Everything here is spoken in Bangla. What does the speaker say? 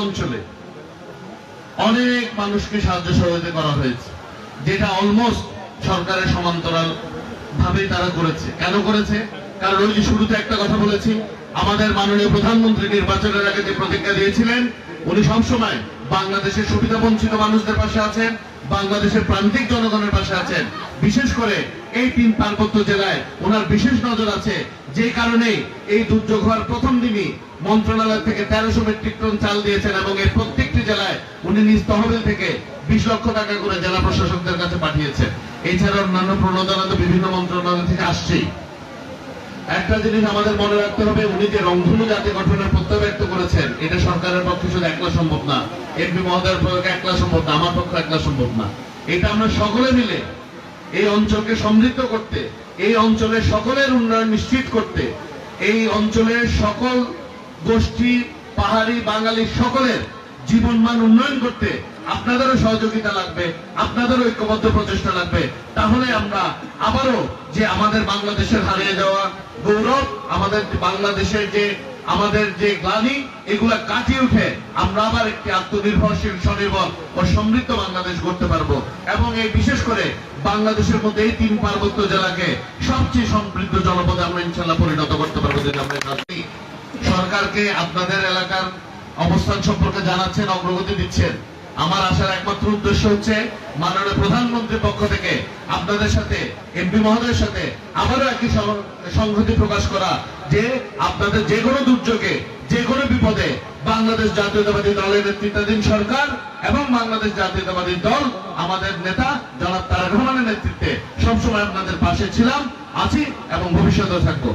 অঞ্চলে অনেক মানুষকে সাহায্য সহযোগিতা করা হয়েছে, যেটা অলমোস্ট সরকারের সমান্তরাল ভাবে তারা করেছে। কেন করেছে? কারণ ওই যে শুরুতে একটা কথা বলেছি, আমাদের মাননীয় প্রধানমন্ত্রী নির্বাচনের আগে যে প্রতিজ্ঞা দিয়েছিলেন, উনি সবসময় বাংলাদেশের সুবিধা বঞ্চিত মানুষদের পাশে আছেন, বাংলাদেশের প্রান্তিক জনগণের পাশে আছেন। বিশেষ করে এই 3 পার্বত্য জেলায় ওনার বিশেষ নজর আছে, যে কারণে এই দুর্যোগ হওয়ার প্রথম দিনই মন্ত্রণালয় থেকে 1300 মেট্রিক টন চাল দিয়েছেন এবং এই প্রত্যেকটি জেলায় উনি নিজ তহবিল থেকে 20 লক্ষ টাকা করে জেলা প্রশাসকদের কাছে পাঠিয়েছেন। এছাড়া অন্যান্য প্রণোদনা তো বিভিন্ন মন্ত্রণালয় থেকে আসছেই। একটা জিনিস আমাদের মনে রাখতে হবে, উনি যে রংধনু জাতি গঠনের প্রত্যয় ব্যক্ত করেছেন, এটা সরকারের পক্ষে শুধু একলা সম্ভব না, এমপি মহোদয়ের পক্ষে একলা সম্ভব না, আমার পক্ষে একলা সম্ভব না। এটা আমরা সকলে মিলে এই অঞ্চলকে সমৃদ্ধ করতে, এই অঞ্চলের সকলের উন্নয়ন নিশ্চিত করতে, এই অঞ্চলের সকল গোষ্ঠী, পাহাড়ি, বাঙালি সকলের জীবনমান উন্নয়ন করতে আপনাদেরও সহযোগিতা লাগবে, আপনাদেরও ঐক্যবদ্ধ প্রচেষ্টা লাগবে। তাহলে আমরা আবারও যে আমাদের বাংলাদেশের হারিয়ে যাওয়া গৌরব, আমাদের বাংলাদেশের যে আমাদের যে গ্লানি, এগুলা কাটিয়ে উঠে আমরা আবার একটি আত্মনির্ভরশীল, স্বনির্ভর ও সমৃদ্ধ বাংলাদেশ গড়তে পারবো। এবং এই বিশেষ করে বাংলাদেশের মধ্যে এই 3 পার্বত্য জেলাকে সবচেয়ে সমৃদ্ধ জনপদে আমরা ইনশাল্লাহ পরিণত করতে পারবো যদি আমরা সরকারকে আপনাদের এলাকার অবস্থান সম্পর্কে জানাচ্ছেন, অগ্রগতি দিচ্ছেন। আমার আসার একমাত্র উদ্দেশ্য হচ্ছে মাননীয় প্রধানমন্ত্রীর পক্ষ থেকে আপনাদের সাথে, এমপি মহোদয়ের সাথে আবারও একই সংহতি প্রকাশ করা, যে আপনাদের যে কোনো দুর্যোগে, যে কোনো বিপদে বাংলাদেশ জাতীয়তাবাদী দলের নেতৃত্বাধীন সরকার এবং বাংলাদেশ জাতীয়তাবাদী দল, আমাদের নেতা জনাব তারেক রহমানের নেতৃত্বে সবসময় আপনাদের পাশে ছিলাম, আছি এবং ভবিষ্যতেও থাকবো।